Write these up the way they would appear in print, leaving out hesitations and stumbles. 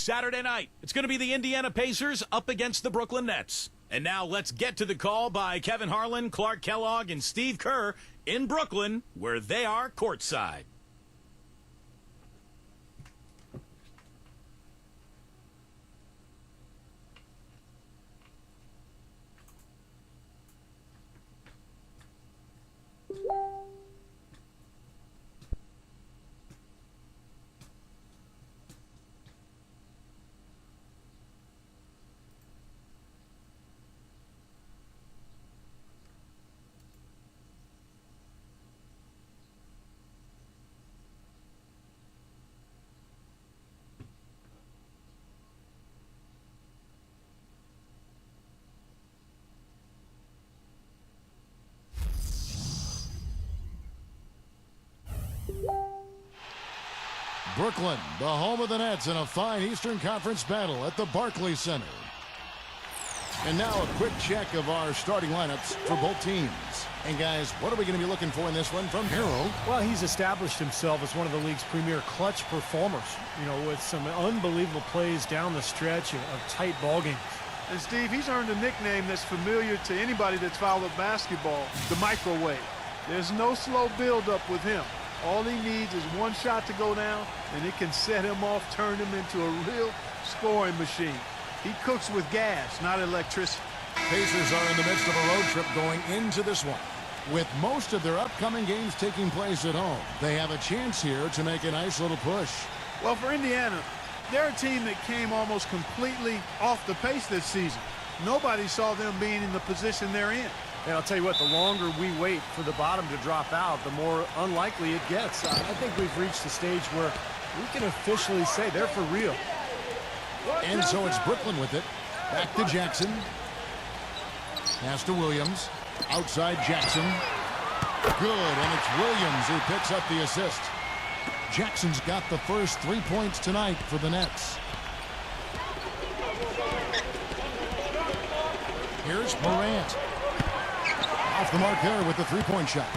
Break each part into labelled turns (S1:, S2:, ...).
S1: Saturday night. It's going to be the Indiana Pacers up against the Brooklyn Nets. And now let's get to the call by Kevin Harlan, Clark Kellogg, and Steve Kerr in Brooklyn, where they are courtside.
S2: Brooklyn, the home of the Nets, in a fine Eastern Conference battle at the Barclays Center. And now a quick check of our starting lineups for both teams. And guys, what are we going to be looking for in this one from Harold?
S3: Well, he's established himself as one of the league's premier clutch performers, with some unbelievable plays down the stretch of tight ball games.
S4: And Steve, he's earned a nickname that's familiar to anybody that's followed basketball, the microwave. There's no slow build-up with him. All he needs is one shot to go down, and it can set him off, turn him into a real scoring machine. He cooks with gas, not electricity.
S2: Pacers are in the midst of a road trip going into this one. With most of their upcoming games taking place at home, they have a chance here to make a nice little push.
S4: Well, for Indiana, they're a team that came almost completely off the pace this season. Nobody saw them being in the position they're in.
S3: And I'll tell you what, the longer we wait for the bottom to drop out, the more unlikely it gets. I think we've reached the stage where we can officially say they're for real.
S2: And so it's Brooklyn with it. Back to Jackson. Pass to Williams. Outside Jackson. Good, and it's Williams who picks up the assist. Jackson's got the first 3 points tonight for the Nets. Here's Morant. Off the mark there with the three-point shot.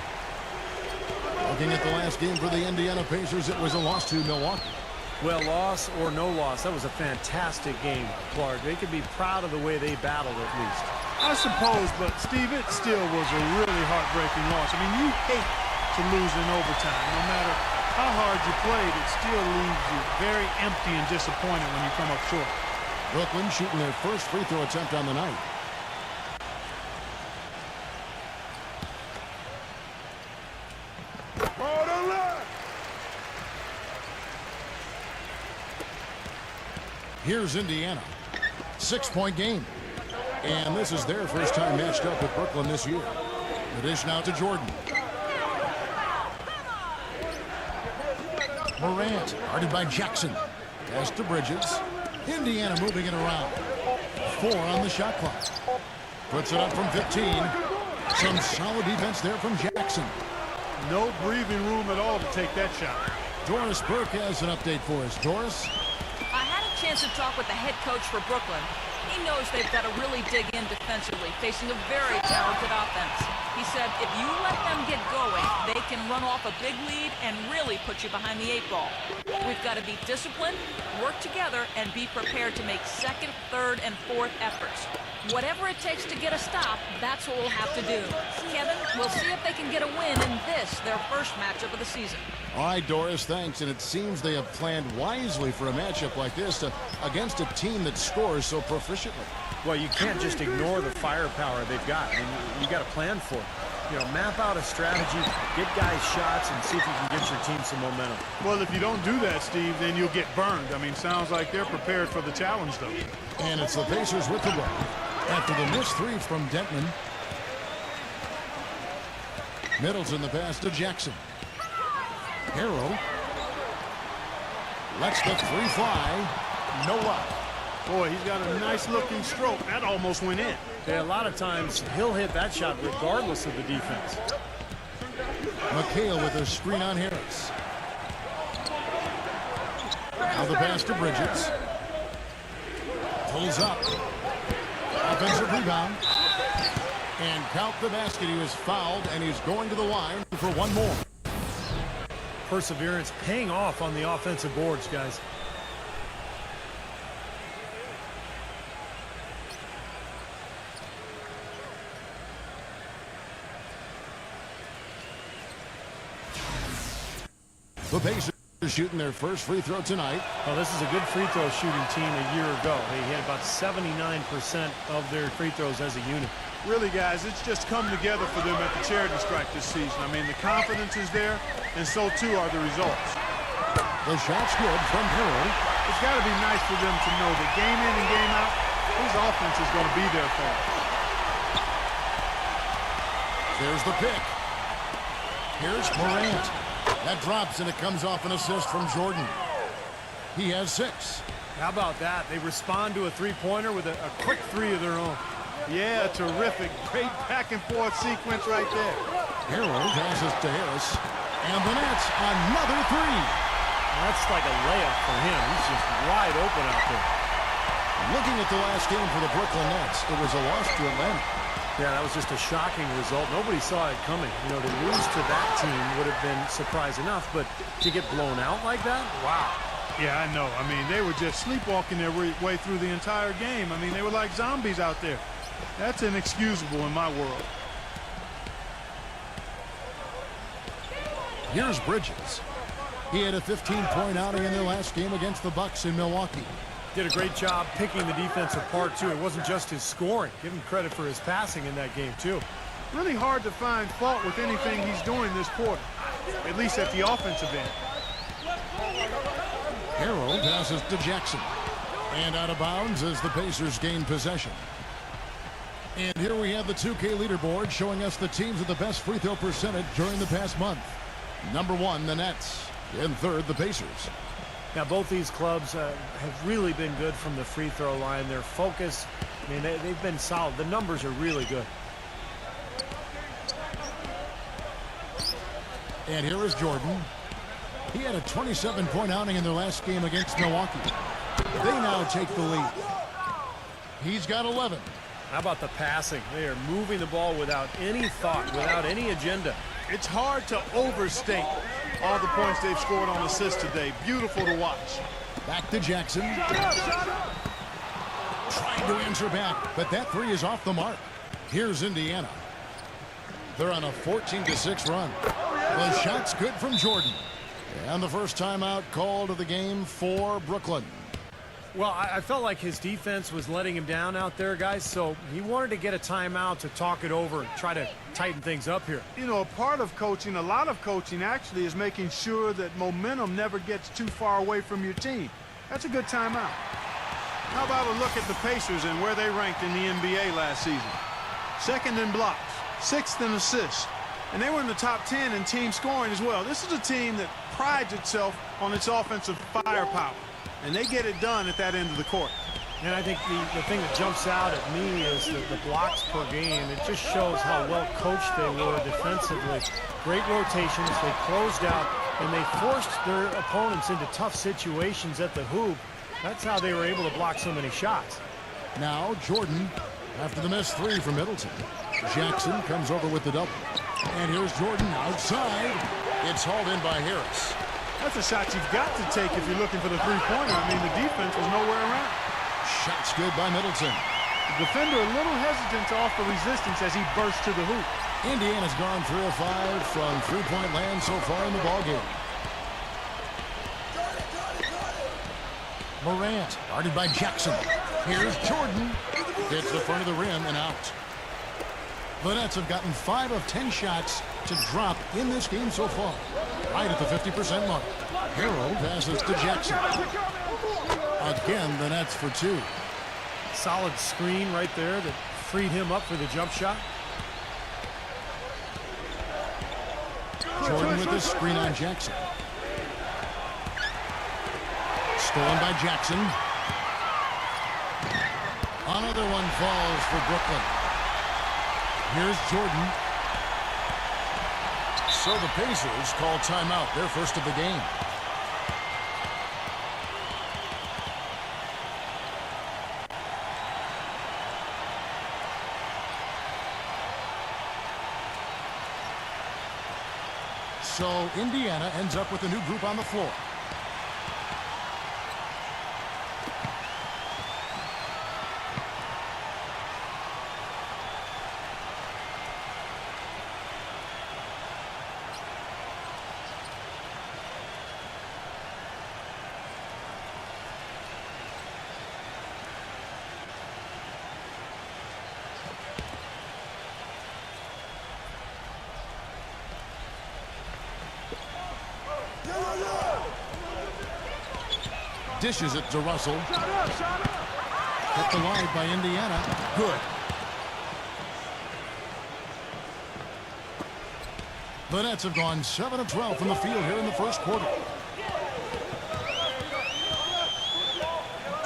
S2: Looking at the last game for the Indiana Pacers, it was a loss to Milwaukee.
S3: Well, loss or no loss, that was a fantastic game, Clark. They could be proud of the way they battled at least.
S4: I suppose, but Steve, it still was a really heartbreaking loss. I mean, you hate to lose in overtime. No matter how hard you played, it still leaves you very empty and disappointed when you come up short.
S2: Brooklyn shooting their first free throw attempt on the night. Here's Indiana. 6-point game. And this is their first time matched up with Brooklyn this year. The dish now to Jordan. Morant, guarded by Jackson. Pass to Bridges. Indiana moving it around. 4 on the shot clock. Puts it up from 15. Some solid defense there from Jackson.
S4: No breathing room at all to take that shot.
S2: Doris Burke has an update for us. Doris?
S5: I had a chance to talk with the head coach for Brooklyn. He knows they've got to really dig in defensively, facing a very talented offense. He said if you let them get going, they can run off a big lead and really put you behind the 8 ball. We've got to be disciplined, work together, and be prepared to make second, third, and fourth efforts. Whatever it takes to get a stop, that's what we'll have to do. Kevin, we'll see if they can get a win in this, their first matchup of the season.
S2: All right, Doris, thanks. And it seems they have planned wisely for a matchup like this against a team that scores so proficiently.
S3: Well, you can't just ignore the firepower they've got. I mean, you got to plan for it. Map out a strategy, get guys shots, and see if you can get your team some momentum.
S4: Well, if you don't do that, Steve, then you'll get burned. I mean, sounds like they're prepared for the challenge, though.
S2: And it's the Pacers with the ball. After the missed three from Denton. Middleton the pass to Jackson. Harrell lets the three fly. No luck.
S4: Boy, he's got a nice-looking stroke. That almost went in.
S3: Yeah, a lot of times he'll hit that shot regardless of the defense.
S2: McHale with a screen on Harris. Now the pass to Bridges. Pulls up. Offensive rebound. And count the basket. He was fouled, and he's going to the line for one more.
S3: Perseverance paying off on the offensive boards, guys.
S2: The Pacers shooting their first free throw tonight.
S3: Well, this is a good free throw shooting team a year ago. They hit about 79% of their free throws as a unit.
S4: Really, guys, it's just come together for them at the charity strike this season. I mean, the confidence is there, and so too are the results.
S2: The shot's good from Harrell.
S4: It's got to be nice for them to know that game in and game out, his offense is going to be there for them.
S2: There's the pick. Here's Morant. That drops, and it comes off an assist from Jordan. He has 6.
S3: How about that? They respond to a three-pointer with a quick three of their own.
S4: Yeah, terrific. Great back-and-forth sequence right there.
S2: Harrell passes to Harris. And the Nets, another 3.
S3: That's like a layup for him. He's just wide open out there.
S2: Looking at the last game for the Brooklyn Nets, it was a loss to Atlanta.
S3: Yeah, that was just a shocking result. Nobody saw it coming. You know, to lose to that team would have been surprise enough, but to get blown out like that, wow.
S4: Yeah, I know. I mean, they were just sleepwalking their way through the entire game. I mean, they were like zombies out there. That's inexcusable in my world.
S2: Here's Bridges. He had a 15-point outing in their last game against the Bucks in Milwaukee.
S3: Did a great job picking the defense apart, too. It wasn't just his scoring. Give him credit for his passing in that game, too.
S4: Really hard to find fault with anything he's doing this quarter, at least at the offensive end.
S2: Harrell passes to Jackson. And out of bounds as the Pacers gain possession. And here we have the 2K leaderboard showing us the teams with the best free throw percentage during the past month. Number 1, the Nets. In third, the Pacers.
S3: Now, both these clubs have really been good from the free throw line. Their focus, I mean, they've been solid. The numbers are really good.
S2: And here is Jordan. He had a 27-point outing in their last game against Milwaukee. They now take the lead. He's got 11.
S3: How about the passing? They are moving the ball without any thought, without any agenda.
S4: It's hard to overstate all the points they've scored on assists today. Beautiful to watch.
S2: Back to Jackson. Trying to answer back, but that 3 is off the mark. Here's Indiana. They're on a 14-6 run. The shot's good from Jordan. And the first timeout called of the game for Brooklyn.
S3: Well, I felt like his defense was letting him down out there, guys, so he wanted to get a timeout to talk it over and try to tighten things up here.
S4: You know, a part of coaching, a lot of coaching actually, is making sure that momentum never gets too far away from your team. That's a good timeout. How about a look at the Pacers and where they ranked in the NBA last season? 2nd in blocks, 6th in assists, and they were in the top 10 in team scoring as well. This is a team that prides itself on its offensive firepower, and they get it done at that end of the court.
S3: And I think the thing that jumps out at me is the blocks per game. It just shows how well coached they were defensively. Great rotations. They closed out, and they forced their opponents into tough situations at the hoop. That's how they were able to block so many shots.
S2: Now Jordan after the missed 3 from Middleton. Jackson comes over with the double. And here's Jordan outside. It's hauled in by Harris.
S4: That's a shot you've got to take if you're looking for the three-pointer. I mean, the defense was nowhere around.
S2: Shot's good by Middleton.
S4: The defender a little hesitant to offer resistance as he bursts to the hoop.
S2: Indiana's gone 3 of 5 from three-point land so far in the ballgame. Morant, guarded by Jackson. Here's Jordan. Hits the front of the rim and out. The Nets have gotten 5 of 10 shots to drop in this game so far. Right at the 50% mark. Harrell passes to Jackson. Again, the Nets for 2.
S3: Solid screen right there that freed him up for the jump shot.
S2: Jordan with the screen on Jackson. Stolen by Jackson. Another one falls for Brooklyn. Here's Jordan. So the Pacers call timeout, their first of the game. So Indiana ends up with a new group on the floor. Dishes it to Russell. Kept alive by Indiana. Good. The Nets have gone 7 of 12 from the field here in the first quarter.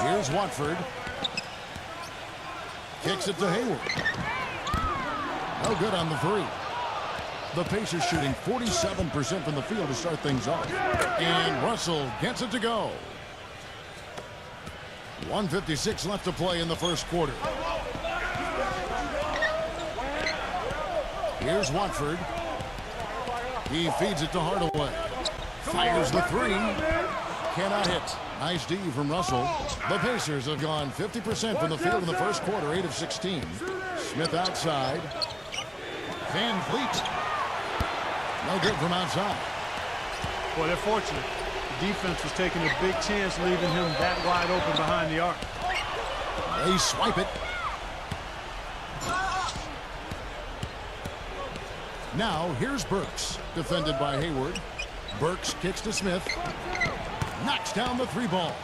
S2: Here's Watford. Kicks it to Hayward. No good on the three. The Pacers shooting 47% from the field to start things off. And Russell gets it to go. 1:56 left to play in the first quarter. Here's Watford. He feeds it to Hardaway. Fires the three. Cannot hit. Nice D from Russell. The Pacers have gone 50% from the field in the first quarter, 8 of 16. Smith outside. Van Vliet. No good from outside.
S4: Well, they're fortunate. The defense was taking a big chance leaving him that wide open behind the arc.
S2: They swipe it. Now, here's Burks, defended by Hayward. Burks kicks to Smith. Knocks down the three ball.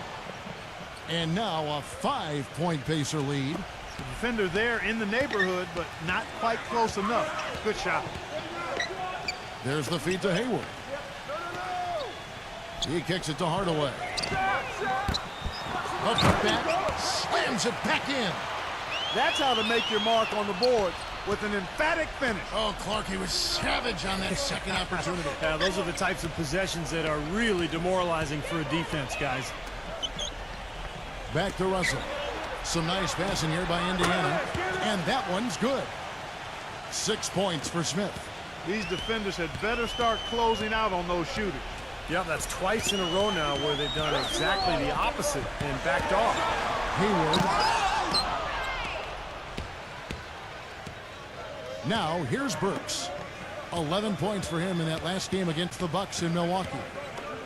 S2: And now a 5-point Pacer lead.
S4: The defender there in the neighborhood, but not quite close enough. Good shot.
S2: There's the feed to Hayward. He kicks it to Hardaway. Up the back, slams it back in.
S4: That's how to make your mark on the board, with an emphatic finish.
S2: Oh, Clark, he was savage on that second opportunity.
S3: Yeah, those are the types of possessions that are really demoralizing for a defense, guys.
S2: Back to Russell. Some nice passing here by Indiana. And that one's good. 6 points for Smith.
S4: These defenders had better start closing out on those shooters.
S3: Yep, that's twice in a row now where they've done exactly the opposite and backed off.
S2: Hayward. Now, here's Burks. 11 points for him in that last game against the Bucks in Milwaukee.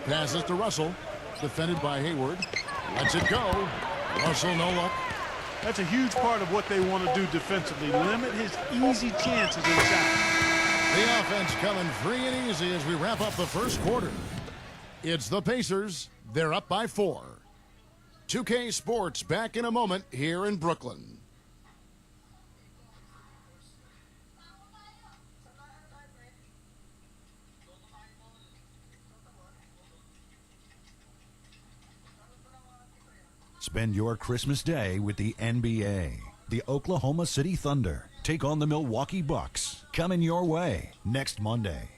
S2: Passes to Russell. Defended by Hayward. Lets it go. Russell, no luck.
S4: That's a huge part of what they want to do defensively. Limit his easy chances inside.
S2: The offense coming free and easy as we wrap up the first quarter. It's the Pacers. They're up by 4. 2K Sports back in a moment here in Brooklyn.
S6: Spend your Christmas day with the NBA. The Oklahoma City Thunder take on the Milwaukee Bucks. Coming your way next Monday.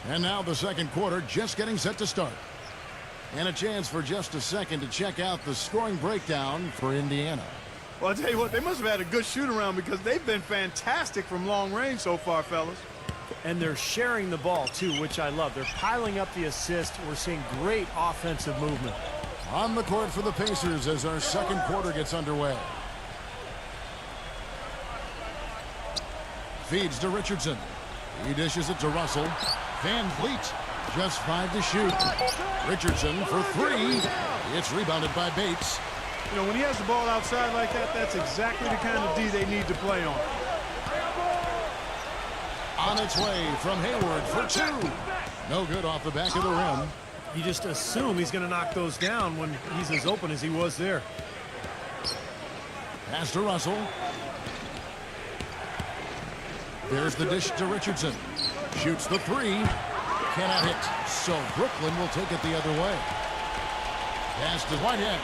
S2: And now the second quarter just getting set to start. And a chance for just a second to check out the scoring breakdown for Indiana.
S4: Well, I'll tell you what, they must have had a good shoot-around because they've been fantastic from long range so far, fellas.
S3: And they're sharing the ball, too, which I love. They're piling up the assist. We're seeing great offensive movement.
S2: On the court for the Pacers as our second quarter gets underway. Feeds to Richardson. He dishes it to Russell. Van Vliet, just 5 to shoot. Richardson for 3. It's rebounded by Bates.
S4: You know, when he has the ball outside like that, that's exactly the kind of D they need to play on.
S2: On its way from Hayward for 2. No good off the back of the rim.
S3: You just assume he's going to knock those down when he's as open as he was there.
S2: Pass to Russell. There's the dish to Richardson. Shoots the 3. Cannot hit. So Brooklyn will take it the other way. Pass to Whitehead.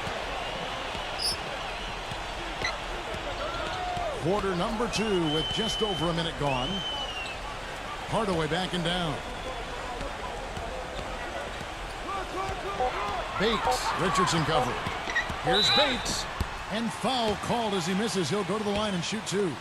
S2: Quarter number 2 with just over a minute gone. Hardaway backing down. Bates. Richardson covered. Here's Bates. And foul called as he misses. He'll go to the line and shoot 2.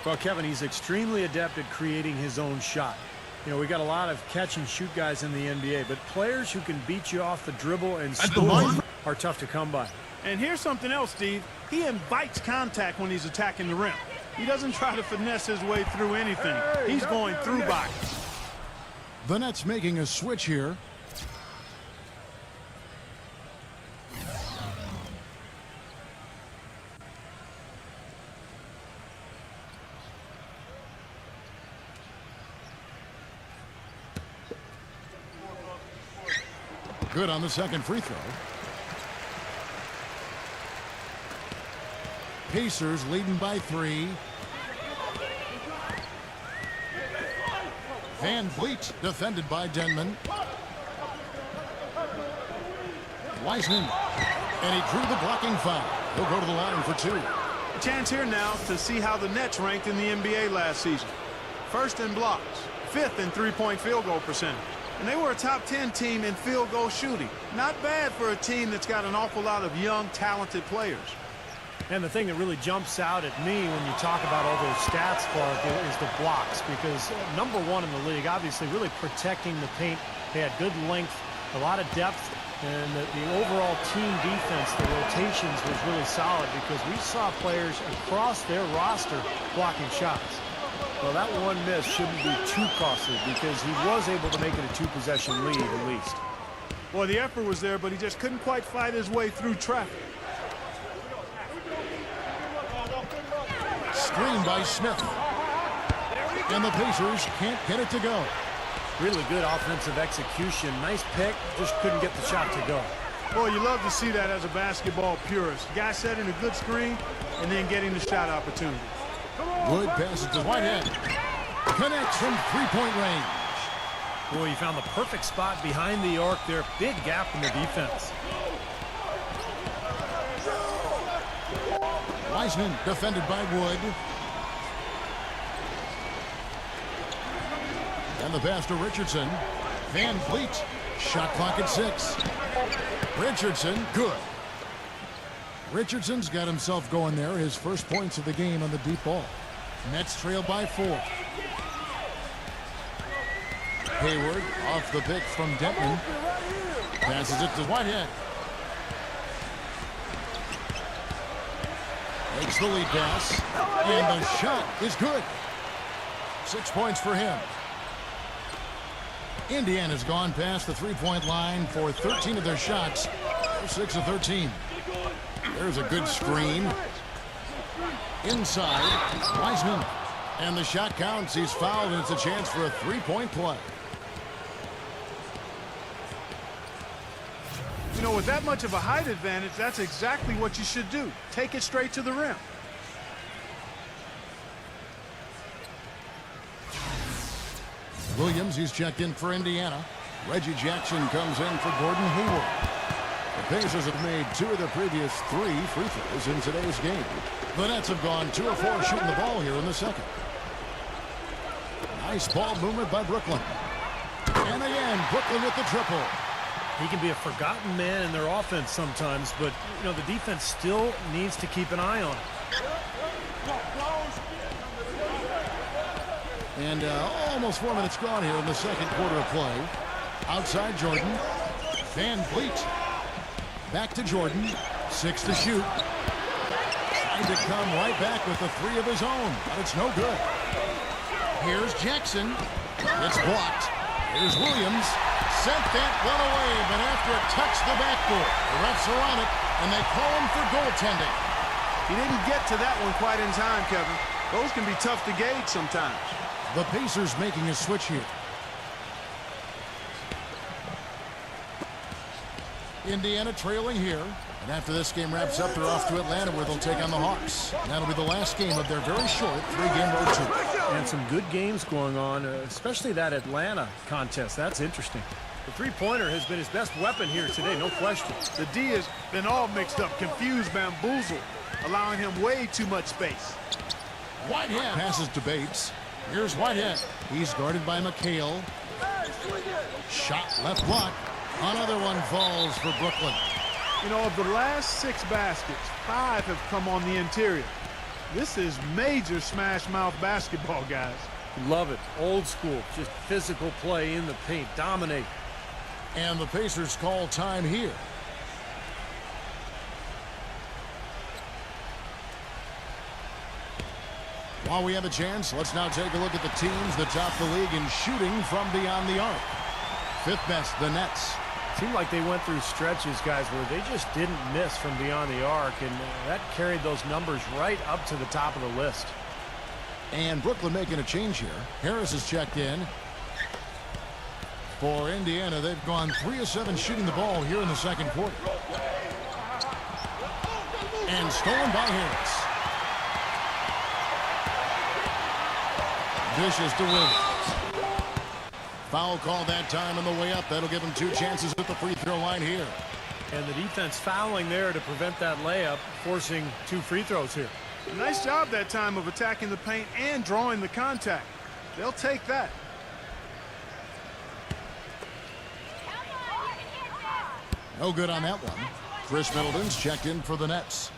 S3: Well, Kevin, he's extremely adept at creating his own shot. You know, we got a lot of catch-and-shoot guys in the NBA, but players who can beat you off the dribble and score are tough to come by.
S4: And here's something else, Steve. He invites contact when he's attacking the rim. He doesn't try to finesse his way through anything. He's going through bodies.
S2: The Nets making a switch here. Good on the second free throw. Pacers leading by 3. Van Vliet defended by Denman. Wiseman. And he drew the blocking foul. He'll go to the line for 2.
S4: Chance here now to see how the Nets ranked in the NBA last season. First in blocks, 5th in three-point field goal percentage. And they were a top 10 team in field goal shooting. Not bad for a team that's got an awful lot of young, talented players.
S3: And the thing that really jumps out at me when you talk about all those stats, Clark, is the blocks. Because number 1 in the league, obviously really protecting the paint. They had good length, a lot of depth. And the overall team defense, the rotations was really solid because we saw players across their roster blocking shots.
S7: Well, that one miss shouldn't be too costly because he was able to make it a 2-possession lead at least.
S4: Well, the effort was there, but he just couldn't quite fight his way through traffic.
S2: Screen by Smith. And the Pacers can't get it to go.
S3: Really good offensive execution. Nice pick, just couldn't get the shot to go.
S4: Boy, you love to see that as a basketball purist. Guy setting a good screen and then getting the shot opportunity.
S2: Wood passes to Whitehead. Connects from three-point range.
S3: Boy, he found the perfect spot behind the arc there. Big gap in the defense.
S2: Wiseman defended by Wood. And the pass to Richardson. Van Vliet. Shot clock at 6. Richardson, good. Richardson's got himself going there. His first points of the game on the deep ball. Nets trail by 4. Hayward off the pick from Denton. Passes it to Whitehead. Makes the lead pass. And the shot is good. 6 points for him. Indiana's gone past the three-point line for 13 of their shots. 6 of 13. There's a good screen. Inside, Wiseman. And the shot counts. He's fouled, and it's a chance for a three-point play.
S4: You know, with that much of a height advantage, that's exactly what you should do. Take it straight to the rim.
S2: Williams, he's checked in for Indiana. Reggie Jackson comes in for Gordon Hayward. The Pacers have made 2 of their previous 3 free throws in today's game. The Nets have gone 2 of 4 shooting the ball here in the second. Nice ball movement by Brooklyn. And again, Brooklyn with the triple.
S3: He can be a forgotten man in their offense sometimes, but, you know, the defense still needs to keep an eye on him.
S2: And almost 4 minutes gone here in the second quarter of play. Outside Jordan. Van Vliet. Back to Jordan. 6 to shoot. Trying to come right back with the 3 of his own, but it's no good. Here's Jackson. It's blocked. Here's Williams. Sent that one away, but after it touched the backboard, the refs are on it, and they call him for goaltending.
S4: He didn't get to that one quite in time, Kevin. Those can be tough to gauge sometimes.
S2: The Pacers making a switch here. Indiana trailing here. And after this game wraps up, they're off to Atlanta where they'll take on the Hawks. That'll be the last game of their very short 3-game road trip.
S3: And some good games going on, especially that Atlanta contest. That's interesting. The three-pointer has been his best weapon here today, no question.
S4: The D has been all mixed up, confused, bamboozled, allowing him way too much space.
S2: Whitehead passes to Bates. Here's Whitehead. He's guarded by McHale. Shot left block. Another one falls for Brooklyn.
S4: You know, of the last 6 baskets, 5 have come on the interior. This is major smash-mouth basketball, guys.
S3: Love it. Old school, just physical play in the paint. Dominate.
S2: And the Pacers call time here. While we have a chance, let's now take a look at the teams that top the league in shooting from beyond the arc. 5th best, the Nets.
S3: Seemed like they went through stretches, guys, where they just didn't miss from beyond the arc, and that carried those numbers right up to the top of the list.
S2: And Brooklyn making a change here. Harris is checked in. For Indiana, they've gone 3 of 7 shooting the ball here in the second quarter. And stolen by Harris. Dishes to Williams. Foul call that time on the way up. That'll give him 2 chances at the free throw line here.
S3: And the defense fouling there to prevent that layup, forcing 2 free throws here.
S4: Nice job that time of attacking the paint and drawing the contact. They'll take that.
S2: No good on that one. Chris Middleton's checked in for the Nets.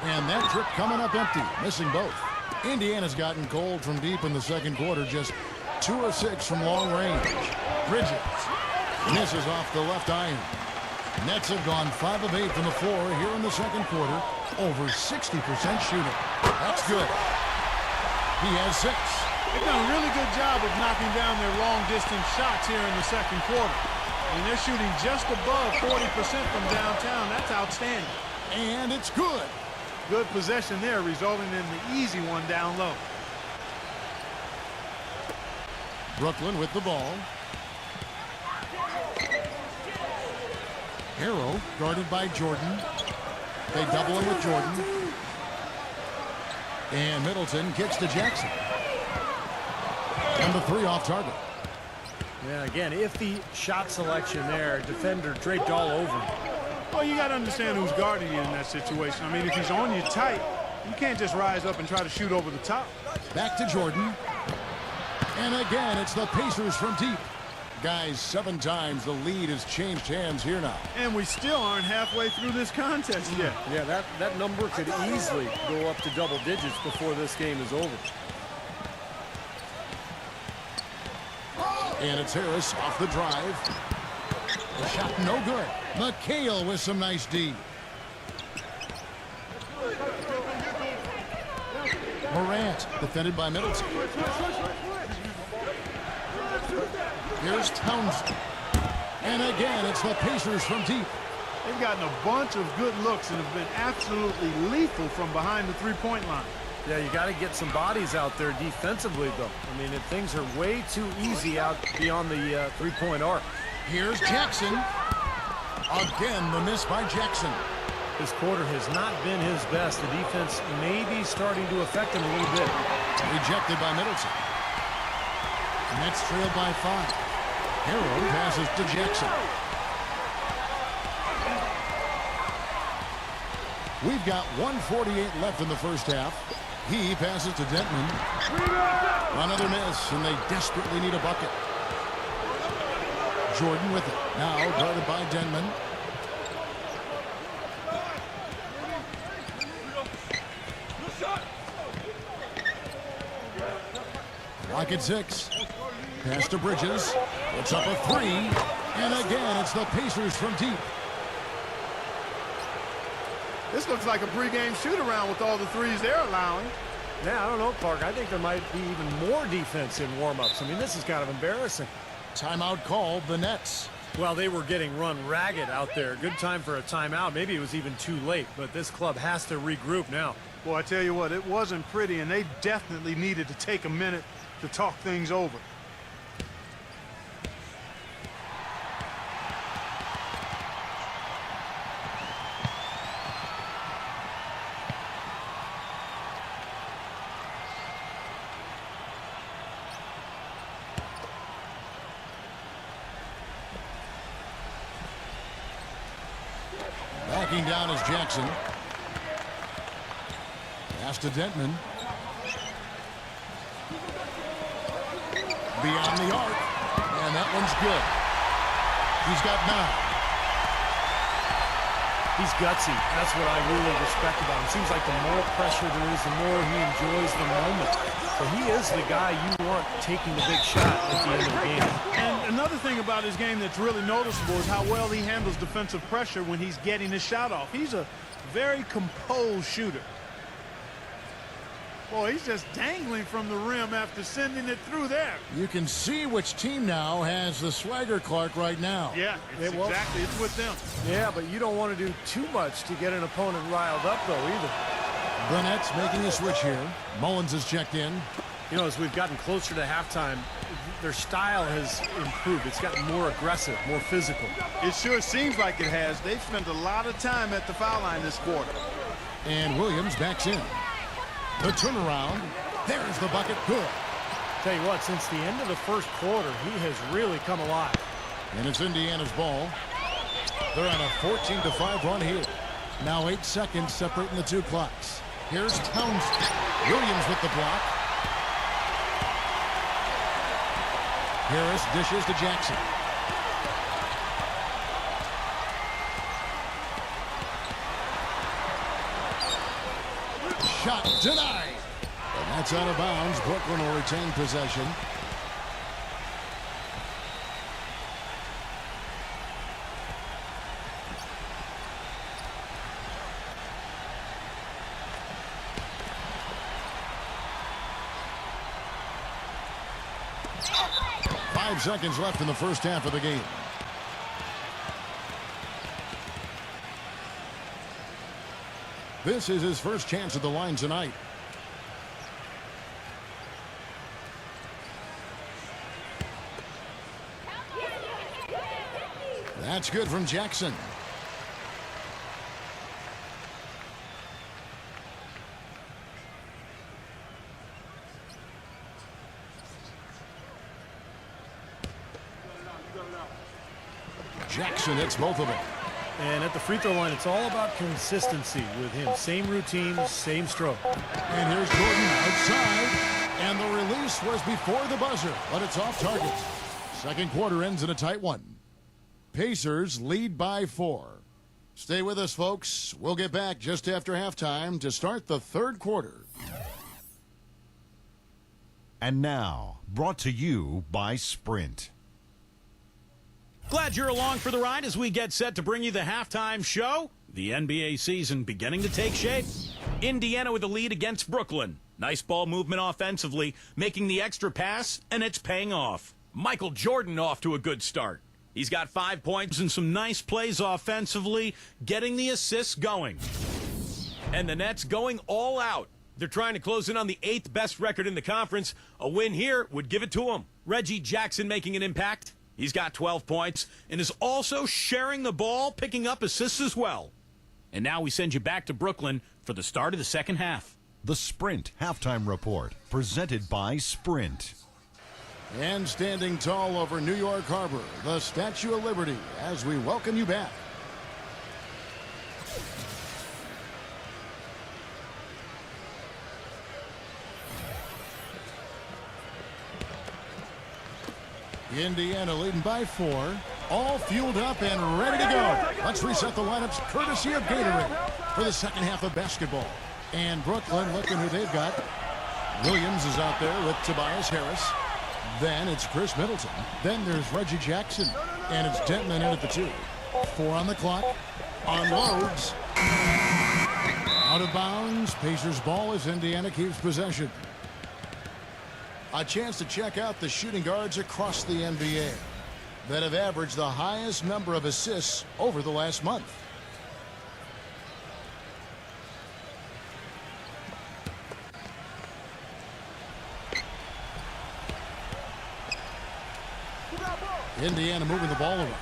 S2: And that trip coming up empty, missing both. Indiana's gotten cold from deep in the second quarter, just 2 of 6 from long range. Bridges misses off the left iron. Nets have gone 5 of 8 from the floor here in the second quarter, over 60% shooting. That's good. He has 6.
S4: They've done a really good job of knocking down their long-distance shots here in the second quarter. And they're shooting just above 40% from downtown. That's outstanding.
S2: And it's good.
S4: Good possession there, resulting in the easy one down low.
S2: Brooklyn with the ball. Harrow guarded by Jordan. They double him with Jordan. And Middleton kicks to Jackson. And the 3 off target.
S3: Yeah, again, if the shot selection there, defender draped all over him.
S4: Well, you got to understand who's guarding you in that situation. I mean, if he's on you tight, you can't just rise up and try to shoot over the top.
S2: Back to Jordan. And again, it's the Pacers from deep. Guys, 7 times the lead has changed hands here now.
S4: And we still aren't halfway through this contest yet.
S7: Yeah, that number could easily go up to double digits before this game is over.
S2: And it's Harris off the drive. The shot no good. McHale with some nice D. Morant defended by Middleton. Here's Townsend. And again, it's the Pacers from deep.
S4: They've gotten a bunch of good looks and have been absolutely lethal from behind the three-point line.
S3: Yeah, you got to get some bodies out there defensively, though. I mean, if things are way too easy out beyond the three-point arc.
S2: Here's Jackson. Again, the miss by Jackson.
S3: This quarter has not been his best. The defense may be starting to affect him a little bit.
S2: Rejected by Middleton. Nets trailed by 5. Harrow passes to Jackson. We've got 1:48 left in the first half. He passes to Denton. Another miss, and they desperately need a bucket. Jordan with it. Now guarded by Denman. Lock at 6. Pass to Bridges. It's up a 3. And again, it's the Pacers from deep.
S4: This looks like a pregame shoot-around with all the threes they're allowing.
S3: Yeah, I don't know, Clark. I think there might be even more defense in warm-ups. I mean, this is kind of embarrassing.
S2: Timeout called the Nets.
S3: Well, they were getting run ragged out there. Good time for a timeout. Maybe it was even too late, but this club has to regroup now.
S4: Boy, I tell you what, it wasn't pretty, and they definitely needed to take a minute to talk things over.
S2: Backing down is Jackson. Pass to Denton. Beyond the arc. And that one's good. He's got 9.
S3: He's gutsy. That's what I really respect about him. Seems like the more pressure there is, the more he enjoys the moment. So he is the guy you want taking the big shot at the end of the game.
S4: And another thing about his game that's really noticeable is how well he handles defensive pressure when he's getting his shot off. He's a very composed shooter. Boy, he's just dangling from the rim after sending it through there.
S2: You can see which team now has the swagger, Clark, right now.
S4: Yeah, it's with them.
S7: Yeah, but you don't want to do too much to get an opponent riled up, though, either.
S2: The Nets making a switch here. Mullins has checked in.
S3: You know, as we've gotten closer to halftime, their style has improved. It's gotten more aggressive, more physical.
S4: It sure seems like it has. They've spent a lot of time at the foul line this quarter.
S2: And Williams backs in. The turnaround. There's the bucket. Good.
S3: Tell you what, since the end of the first quarter, he has really come alive.
S2: And it's Indiana's ball. They're on a 14-5 run here. Now 8 seconds separating the two clocks. Here's Towns. Williams with the block. Harris dishes to Jackson. Shot denied. And that's out of bounds. Brooklyn will retain possession. Five seconds left in the first half of the game. This is his first chance at the line tonight. That's good from Jackson. Jackson hits both of them.
S3: And at the free throw line, it's all about consistency with him. Same routine, same stroke.
S2: And here's Jordan outside. And the release was before the buzzer, but it's off target. Second quarter ends in a tight one. Pacers lead by 4. Stay with us, folks. We'll get back just after halftime to start the third quarter.
S6: And now, brought to you by Sprint.
S1: Glad you're along for the ride as we get set to bring you the halftime show. The NBA season beginning to take shape. Indiana with the lead against Brooklyn. Nice ball movement offensively, making the extra pass, and it's paying off. Michael Jordan off to a good start. He's got 5 points and some nice plays offensively, getting the assists going. And the Nets going all out. They're trying to close in on the 8th best record in the conference. A win here would give it to them. Reggie Jackson making an impact. He's got 12 points and is also sharing the ball, picking up assists as well. And now we send you back to Brooklyn for the start of the second half.
S6: The Sprint Halftime Report, presented by Sprint.
S2: And standing tall over New York Harbor, the Statue of Liberty, as we welcome you back. Indiana leading by 4. All fueled up and ready to go. Let's reset the lineups courtesy of Gatorade for the second half of basketball. And Brooklyn looking who they've got. Williams is out there with Tobias Harris. Then it's Chris Middleton. Then there's Reggie Jackson. And it's Denton in at the 2. 4 on the clock. Unloads. Out of bounds. Pacers ball as Indiana keeps possession. A chance to check out the shooting guards across the NBA that have averaged the highest number of assists over the last month. Indiana moving the ball around.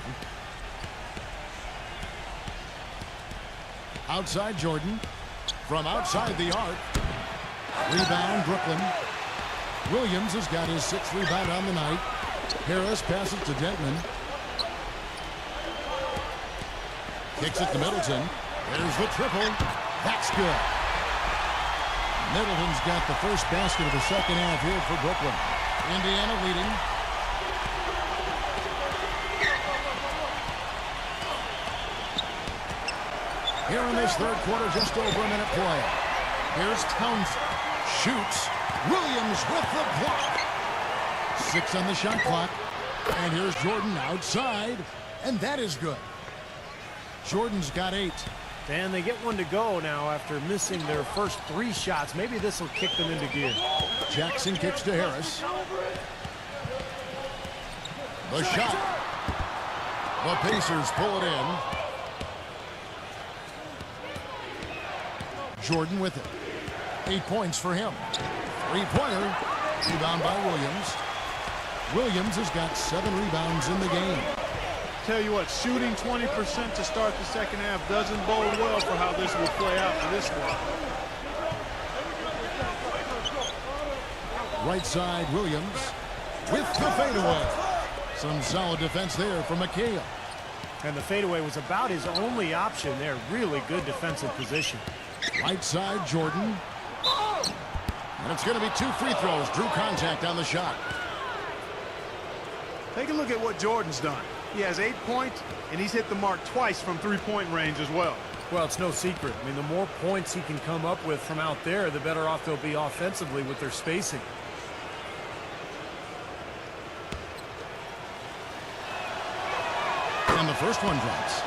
S2: Outside Jordan. From outside the arc. Rebound Brooklyn. Williams has got his 6th rebound on the night. Harris passes to Denton. Kicks it to Middleton. There's the triple. That's good. Middleton's got the first basket of the second half here for Brooklyn. Indiana leading. Here in this third quarter, just over a minute play. Here's Towns. Shoots. Williams with the block. 6 on the shot clock. And here's Jordan outside. And that is good. Jordan's got 8.
S3: And they get one to go now after missing their first 3 shots. Maybe this will kick them into gear.
S2: Jackson kicks to Harris. The shot. The Pacers pull it in. Jordan with it. 8 points for him. 3-pointer. Rebound by Williams. Williams has got 7 rebounds in the game.
S4: Tell you what, shooting 20% to start the second half doesn't bode well for how this will play out for this squad.
S2: Right side, Williams with the fadeaway. Some solid defense there from McHale.
S3: And the fadeaway was about his only option there. Really good defensive position.
S2: Right side, Jordan. And it's going to be 2 free throws. Drew contact on the shot.
S4: Take a look at what Jordan's done. He has 8 points, and he's hit the mark twice from 3-point range as well.
S3: Well, it's no secret. I mean, the more points he can come up with from out there, the better off they'll be offensively with their spacing.
S2: And the first one drops.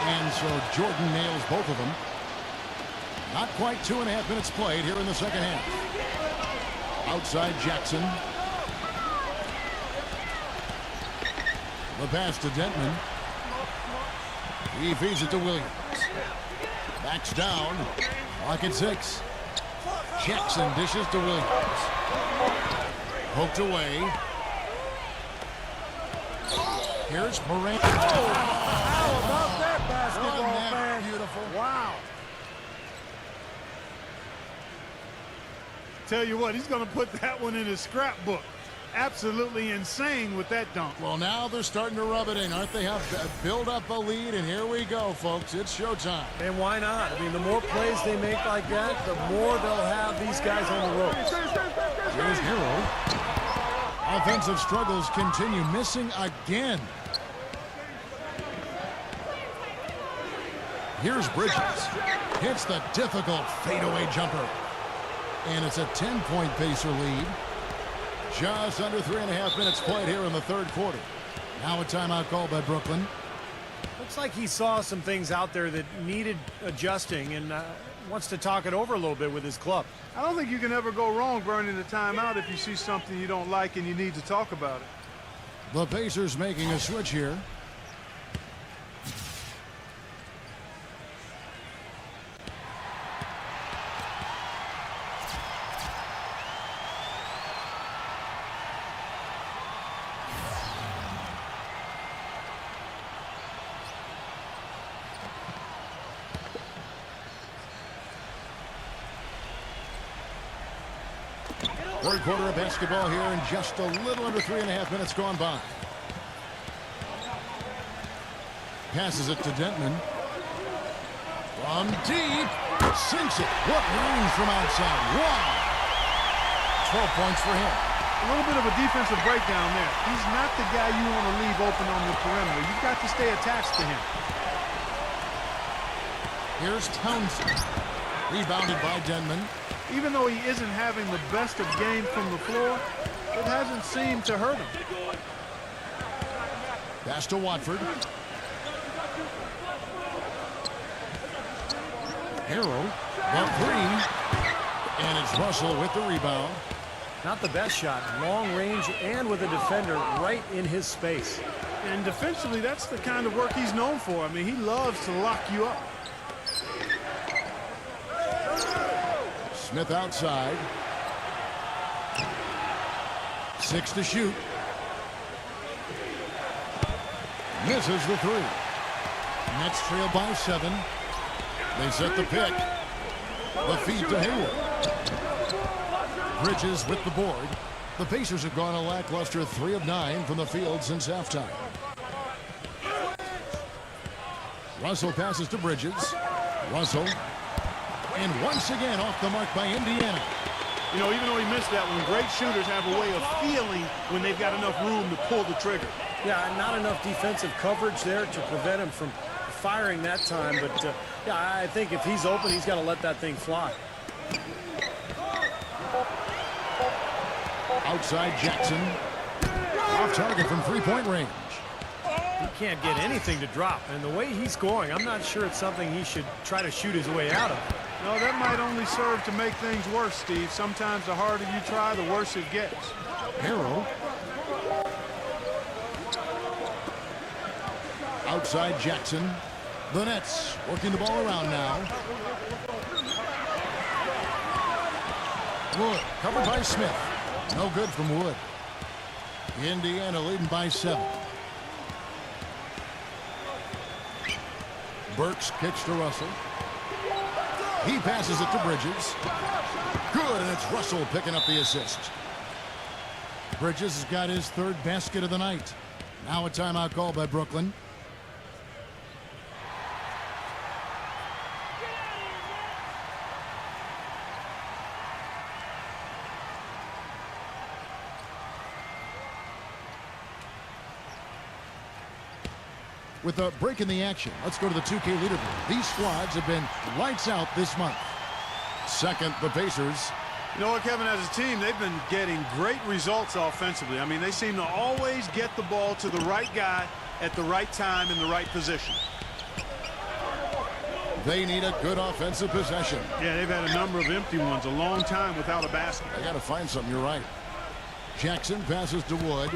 S2: And so Jordan nails both of them. Not quite 2.5 minutes played here in the second half. Outside Jackson. The pass to Dentman. He feeds it to Williams. Backs down. Clock at 6. Jackson dishes to Williams. Poked away. Here's Morant.
S7: How about that basketball,
S2: Wasn't that
S7: fan?
S2: beautiful?
S7: Wow.
S4: Tell you what, he's going to put that one in his scrapbook. Absolutely insane with that dunk.
S2: Well, now they're starting to rub it in, aren't they? Have build up a lead, and here we go, folks. It's showtime.
S3: And why not? I mean, the more plays they make like that, the more they'll have these guys on the ropes.
S2: Here's Hero. Offensive struggles continue. Missing again. Here's Bridges. Hits the difficult fadeaway jumper. And it's a 10-point Pacer lead. Just under 3.5 minutes played here in the third quarter. Now a timeout called by Brooklyn.
S3: Looks like he saw some things out there that needed adjusting and wants to talk it over a little bit with his club.
S4: I don't think you can ever go wrong burning the timeout if you see something you don't like and you need to talk about it.
S2: The Pacers making a switch here. Third quarter of basketball here in just a little under 3.5 minutes gone by. Passes it to Dentman. From deep. Sinks it. What range from outside. Wow. 12 points for him.
S4: A little bit of a defensive breakdown there. He's not the guy you want to leave open on the perimeter. You've got to stay attached to him.
S2: Here's Townsend. Rebounded by Denman.
S4: Even though he isn't having the best of game from the floor, it hasn't seemed to hurt him.
S2: Pass to Watford. Harrow, the three. And it's Russell with the rebound.
S3: Not the best shot. Long range and with a defender right in his space.
S4: And defensively, that's the kind of work he's known for. I mean, he loves to lock you up.
S2: Smith outside. 6 to shoot. Misses the 3. Nets trail by 7. They set the pick. The feed to Hayward. Bridges with the board. The Pacers have gone a lackluster 3 of 9 from the field since halftime. Russell passes to Bridges. Russell. And once again off the mark by Indiana.
S4: You know, even though he missed that one, great shooters have a way of feeling when they've got enough room to pull the trigger.
S3: Yeah, not enough defensive coverage there to prevent him from firing that time, but yeah, I think if he's open, he's got to let that thing fly.
S2: Outside Jackson. Off target from three-point range.
S3: He can't get anything to drop, and the way he's going, I'm not sure it's something he should try to shoot his way out of.
S4: No, that might only serve to make things worse, Steve. Sometimes the harder you try, the worse it gets.
S2: Harrell. Outside Jackson. The Nets working the ball around now. Wood covered by Smith. No good from Wood. Indiana leading by 7. Burks kicks to Russell. He passes it to Bridges. Good, and it's Russell picking up the assist. Bridges has got his 3rd basket of the night. Now a timeout call by Brooklyn. With a break in the action, let's go to the 2K leaderboard. These squads have been lights out this month. Second, the Pacers.
S4: You know what, Kevin, as a team, they've been getting great results offensively. I mean, they seem to always get the ball to the right guy at the right time in the right position.
S2: They need a good offensive possession.
S4: Yeah, they've had a number of empty ones, a long time without a basket.
S2: They got to find something, you're right. Jackson passes to Wood.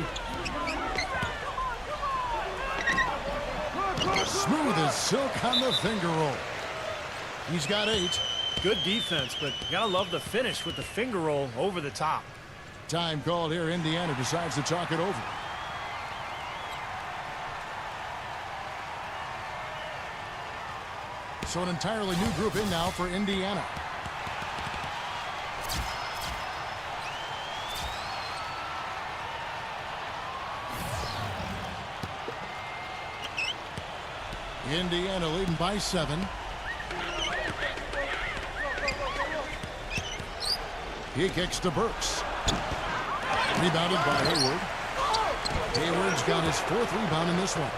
S2: Smooth as silk on the finger roll. He's got 8.
S3: Good defense, but you gotta love the finish with the finger roll over the top.
S2: Time called here. Indiana decides to talk it over. So an entirely new group in now for Indiana. Indiana leading by 7. He kicks to Burks. Rebounded by Hayward. Hayward's got his 4th rebound in this one.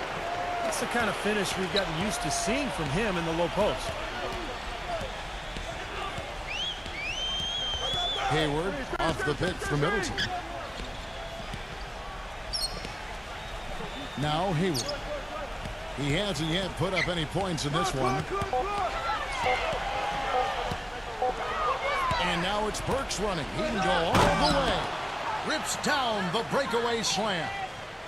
S3: That's the kind of finish we've gotten used to seeing from him in the low post.
S2: Hayward off the pick from Middleton. Now Hayward. He hasn't yet put up any points in this one. And now it's Burks running. He can go all the way. Rips down the breakaway slam.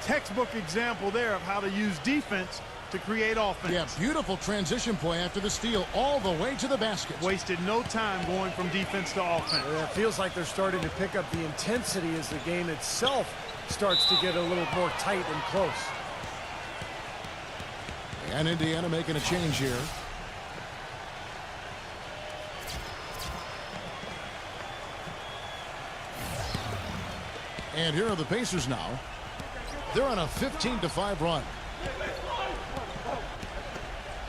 S4: Textbook example there of how to use defense to create offense.
S2: Yeah, beautiful transition play after the steal all the way to the basket.
S4: Wasted no time going from defense to offense.
S3: It feels like they're starting to pick up the intensity as the game itself starts to get a little more tight and close.
S2: And Indiana making a change here. And here are the Pacers now. They're on a 15-5 run.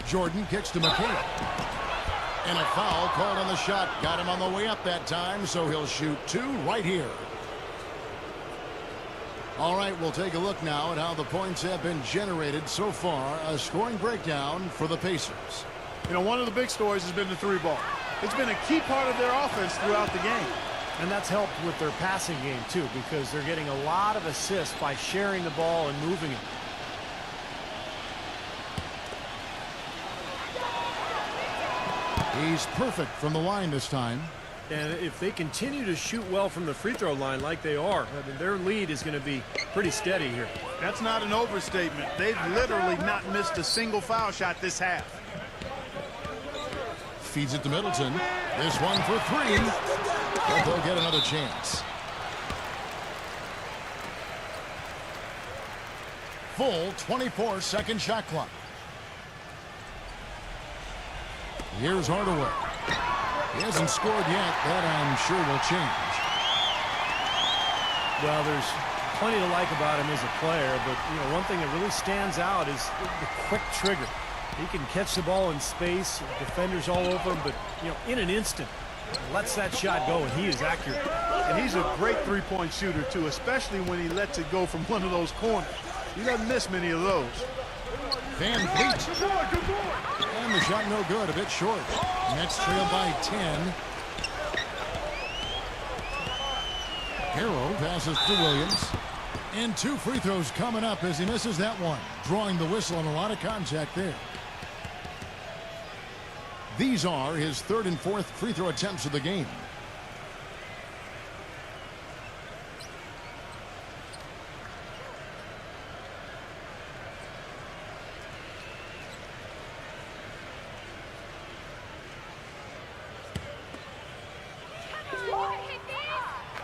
S2: Jordan kicks to McCain. And a foul called on the shot. Got him on the way up that time, so he'll shoot 2 right here. All right, we'll take a look now at how the points have been generated so far. A scoring breakdown for the Pacers.
S4: You know, one of the big stories has been the 3-ball. It's been a key part of their offense throughout the game.
S3: And that's helped with their passing game, too, because they're getting a lot of assists by sharing the ball and moving it.
S2: He's perfect from the line this time.
S3: And if they continue to shoot well from the free throw line like they are, I mean, their lead is going to be pretty steady here.
S4: That's not an overstatement. They've literally not missed a single foul shot this half.
S2: Feeds it to Middleton. This one for 3. But they'll get another chance. Full 24-second shot clock. Here's Hardaway. He hasn't scored yet. That, I'm sure, will change.
S3: Well, there's plenty to like about him as a player, but you know, one thing that really stands out is the quick trigger. He can catch the ball in space, defenders all over him, but you know, in an instant, lets that shot go, and he is accurate.
S4: And he's a great three-point shooter, too, especially when he lets it go from one of those corners. He doesn't miss many of those.
S2: Van Vliet. And the shot no good, a bit short. Nets trail by 10. Harrell passes to Williams. And 2 free throws coming up as he misses that one. Drawing the whistle and a lot of contact there. These are his 3rd and 4th free throw attempts of the game.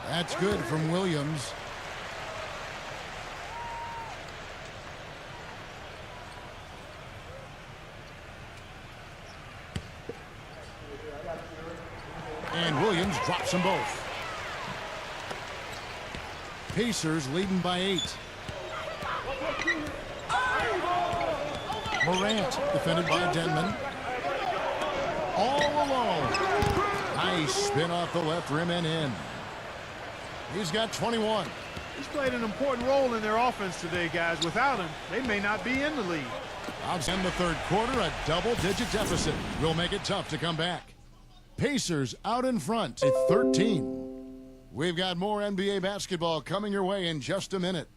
S2: That's good from Williams. And Williams drops them both. Pacers leading by 8. Morant defended by Denman. All alone. Nice spin off the left rim and in. He's got 21.
S4: He's played an important role in their offense today, guys. Without him, they may not be in the lead.
S2: In the 3rd quarter, a double-digit deficit will make it tough to come back. Pacers out in front at 13. We've got more NBA basketball coming your way in just a minute.